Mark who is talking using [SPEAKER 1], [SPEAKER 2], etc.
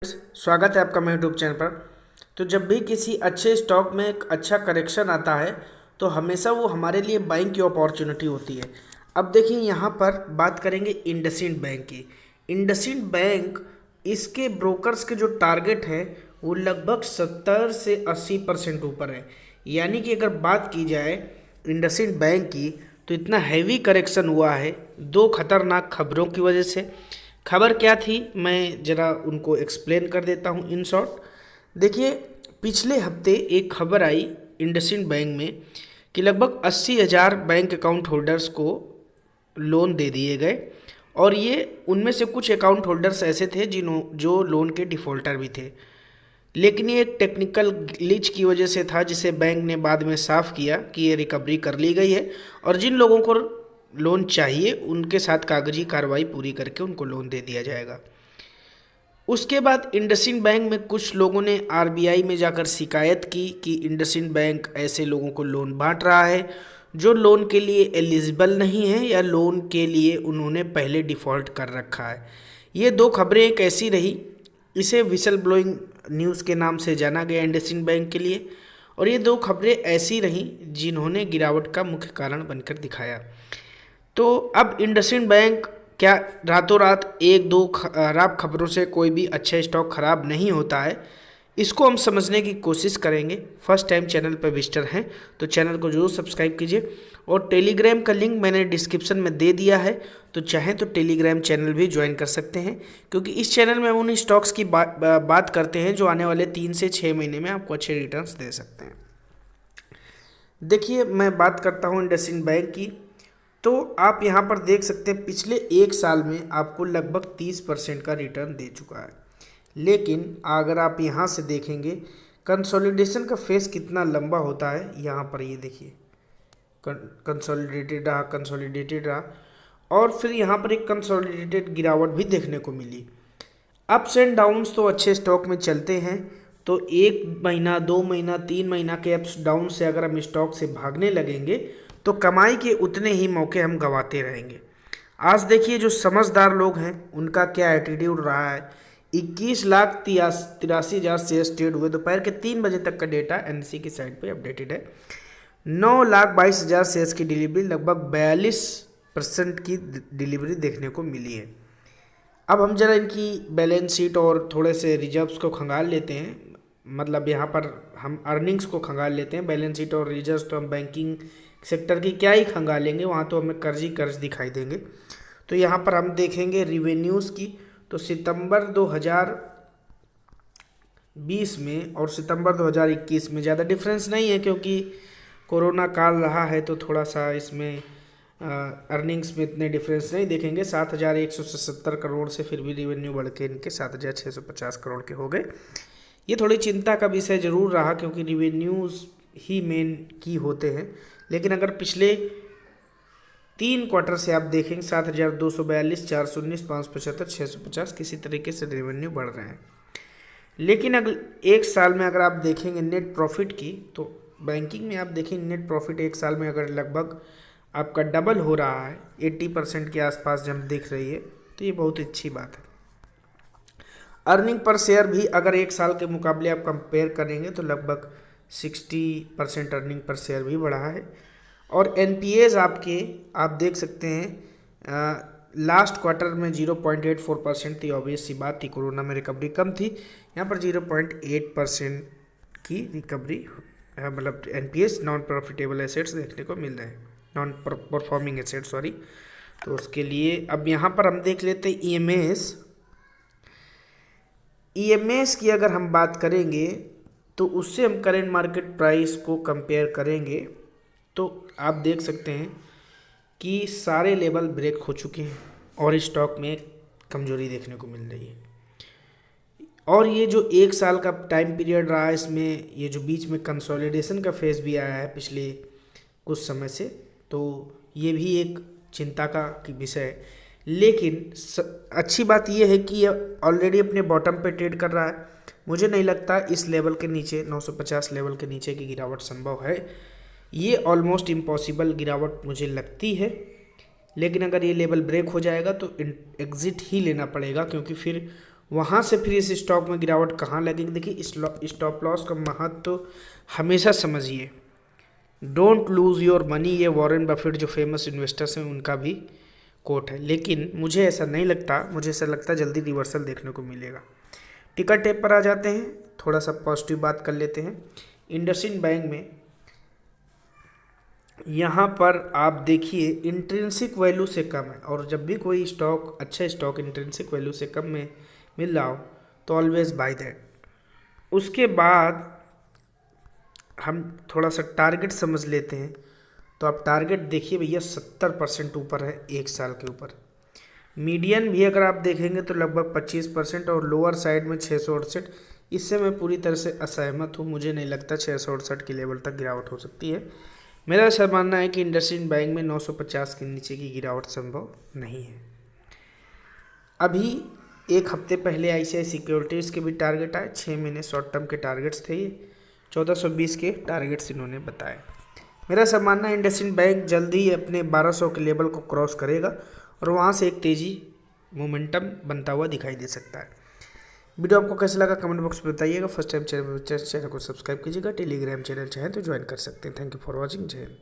[SPEAKER 1] स्वागत है आपका मेरे यूट्यूब चैनल पर। तो जब भी किसी अच्छे स्टॉक में एक अच्छा करेक्शन आता है तो हमेशा वो हमारे लिए बाइंग की अपॉर्चुनिटी होती है। अब देखिए यहाँ पर बात करेंगे इंडसइंड बैंक की। इंडसइंड बैंक, इसके ब्रोकर्स के जो टारगेट है वो लगभग 70 से 80% ऊपर है। यानी कि अगर बात की जाए इंडसइंड बैंक की तो इतना हैवी करेक्शन हुआ है दो खतरनाक खबरों की वजह से। खबर क्या थी, मैं ज़रा उनको एक्सप्लेन कर देता हूँ इन शॉर्ट। देखिए, पिछले हफ्ते एक खबर आई इंडसइंड बैंक में कि लगभग 80,000 बैंक अकाउंट होल्डर्स को लोन दे दिए गए, और ये उनमें से कुछ अकाउंट होल्डर्स ऐसे थे जो लोन के डिफ़ॉल्टर भी थे। लेकिन ये एक टेक्निकल ग्लिच की वजह से था, जिसे बैंक ने बाद में साफ किया कि ये रिकवरी कर ली गई है, और जिन लोगों को लोन चाहिए उनके साथ कागजी कार्रवाई पूरी करके उनको लोन दे दिया जाएगा। उसके बाद इंडसइंड बैंक में कुछ लोगों ने आरबीआई में जाकर शिकायत की कि इंडसइंड बैंक ऐसे लोगों को लोन बांट रहा है जो लोन के लिए एलिजिबल नहीं है या लोन के लिए उन्होंने पहले डिफ़ॉल्ट कर रखा है। ये दो खबरें एक ऐसी रही, इसे विसल ब्लोइंग न्यूज़ के नाम से जाना गया इंडसइंड बैंक के लिए, और ये दो खबरें ऐसी रहीं जिन्होंने गिरावट का मुख्य कारण बनकर दिखाया। तो अब इंडसइंड बैंक क्या रातों रात एक दो खराब खबरों से कोई भी अच्छा स्टॉक खराब नहीं होता है, इसको हम समझने की कोशिश करेंगे। फर्स्ट टाइम चैनल पर विजिटर हैं तो चैनल को जरूर सब्सक्राइब कीजिए, और टेलीग्राम का लिंक मैंने डिस्क्रिप्शन में दे दिया है, तो चाहें तो टेलीग्राम चैनल भी ज्वाइन कर सकते हैं, क्योंकि इस चैनल में हम उन स्टॉक्स की बात करते हैं जो आने वाले 3 से 6 महीने में आपको अच्छे रिटर्न्स दे सकते हैं। देखिए, मैं बात करता हूँ इंडसइंड बैंक की, तो आप यहाँ पर देख सकते हैं पिछले एक साल में आपको लगभग 30% का रिटर्न दे चुका है। लेकिन अगर आप यहाँ से देखेंगे कंसोलिडेशन का फेस कितना लंबा होता है, यहाँ पर ये देखिए कंसोलिडेटेड रहा, और फिर यहाँ पर एक कंसोलिडेटेड गिरावट भी देखने को मिली। अप्स एंड डाउन्स तो अच्छे स्टॉक में चलते हैं, तो 1 महीना 2 महीना 3 महीना के अप्स डाउन से अगर हम स्टॉक से भागने लगेंगे तो कमाई के उतने ही मौके हम गंवाते रहेंगे। आज देखिए जो समझदार लोग हैं उनका क्या एटीट्यूड रहा है। 21,83,000 शेयर ट्रेड हुए, दोपहर के 3 बजे तक का डेटा एनएसई की साइट पे अपडेटेड है। 9,22,000 शेयर्स की डिलीवरी, लगभग 42% की डिलीवरी देखने को मिली है। अब हम जरा इनकी बैलेंस शीट और थोड़े से रिजर्व्स को खंगाल लेते हैं, मतलब यहाँ पर हम अर्निंग्स को खंगाल लेते हैं। बैलेंस शीट और रिजर्व्स तो हम बैंकिंग सेक्टर की क्या ही खंगालेंगे, वहाँ तो हमें कर्ज ही कर्ज दिखाई देंगे। तो यहाँ पर हम देखेंगे रिवेन्यूज़ की, तो सितंबर 2020 में और सितंबर 2021 में ज़्यादा डिफरेंस नहीं है, क्योंकि कोरोना काल रहा है तो थोड़ा सा इसमें अर्निंग्स में इतने डिफरेंस नहीं देखेंगे। 7,170 करोड़ से फिर भी रिवेन्यू बढ़ के इनके 7,650 करोड़ के हो गए। ये थोड़ी चिंता का विषय जरूर रहा, क्योंकि रिवेन्यूज़ ही मेन की होते हैं। लेकिन अगर पिछले 3 क्वार्टर से आप देखेंगे 7,242, 419, 575, 650 किसी तरीके से रेवेन्यू बढ़ रहे हैं। लेकिन अगर एक साल में अगर आप देखेंगे नेट प्रॉफिट की, तो बैंकिंग में आप देखेंगे नेट प्रॉफिट एक साल में अगर लगभग आपका डबल हो रहा है, 80% के आसपास जब दिख रही है, तो ये बहुत अच्छी बात है। अर्निंग पर शेयर भी अगर एक साल के मुकाबले आप कंपेयर करेंगे तो लगभग 60% अर्निंग पर शेयर भी बढ़ा है। और एनपीएज आपके आप देख सकते हैं लास्ट क्वार्टर में 0.84% थी। ऑब्वियस सी बात थी, कोरोना में रिकवरी कम थी, यहाँ पर 0.8% की रिकवरी, मतलब एनपीएस नॉन प्रॉफिटेबल एसेट्स देखने को मिल रहे हैं, नॉन परफॉर्मिंग एसेट सॉरी। तो उसके लिए अब यहाँ पर हम देख लेते हैं ईएमएस की अगर हम बात करेंगे तो उससे हम करेंट मार्केट प्राइस को कंपेयर करेंगे, तो आप देख सकते हैं कि सारे लेवल ब्रेक हो चुके हैं और स्टॉक में कमजोरी देखने को मिल रही है। और ये जो एक साल का टाइम पीरियड रहा है, इसमें ये जो बीच में कंसोलिडेशन का फेज भी आया है पिछले कुछ समय से, तो ये भी एक चिंता का विषय है। लेकिन अच्छी बात यह है कि ये ऑलरेडी अपने बॉटम पे ट्रेड कर रहा है। मुझे नहीं लगता इस लेवल के नीचे 950 लेवल के नीचे की गिरावट संभव है, ये ऑलमोस्ट इम्पॉसिबल गिरावट मुझे लगती है। लेकिन अगर ये लेवल ब्रेक हो जाएगा तो एग्ज़िट ही लेना पड़ेगा, क्योंकि फिर वहाँ से फिर इस स्टॉक में गिरावट कहाँ लगेगी। देखिए स्टॉप लॉस का महत्व तो हमेशा समझिए। डोंट लूज़ योर मनी, ये वॉरेन बफेट जो फेमस इन्वेस्टर्स हैं उनका भी कोट है, लेकिन मुझे ऐसा नहीं लगता। मुझे ऐसा लगता है जल्दी रिवर्सल देखने को मिलेगा। टिकर टेप पर आ जाते हैं, थोड़ा सा पॉजिटिव बात कर लेते हैं। इंडसइंड बैंक में यहाँ पर आप देखिए इंट्रिंसिक वैल्यू से कम है, और जब भी कोई स्टॉक अच्छा स्टॉक इंट्रिंसिक वैल्यू से कम में मिल रहा हो तो ऑलवेज बाय दैट। उसके बाद हम थोड़ा सा टारगेट समझ लेते हैं, तो आप टारगेट देखिए भैया 70% ऊपर है एक साल के ऊपर। मीडियन भी अगर आप देखेंगे तो लगभग 25% और लोअर साइड में 668। इससे मैं पूरी तरह से असहमत हूँ। मुझे नहीं लगता 668 की लेवल तक गिरावट हो सकती है। मेरा ऐसा मानना है कि इंडसइंड बैंक में 950 के नीचे की गिरावट संभव नहीं है। अभी एक हफ्ते पहले ICICI सिक्योरिटीज़ के भी टारगेट आए, 6 महीने शॉर्ट टर्म के टारगेट्स थे, ये 1420 के टारगेट्स इन्होंने बताए। मेरा ऐसा मानना है इंडसइंड बैंक जल्दी ही अपने 1200 के लेवल को क्रॉस करेगा और वहाँ से एक तेज़ी मोमेंटम बनता हुआ दिखाई दे सकता है। वीडियो आपको कैसा लगा कमेंट बॉक्स में बताइएगा। फर्स्ट टाइम चैनल को सब्सक्राइब कीजिएगा। टेलीग्राम चैनल चाहें तो ज्वाइन कर सकते हैं। Thank you for watching. जय हिंद।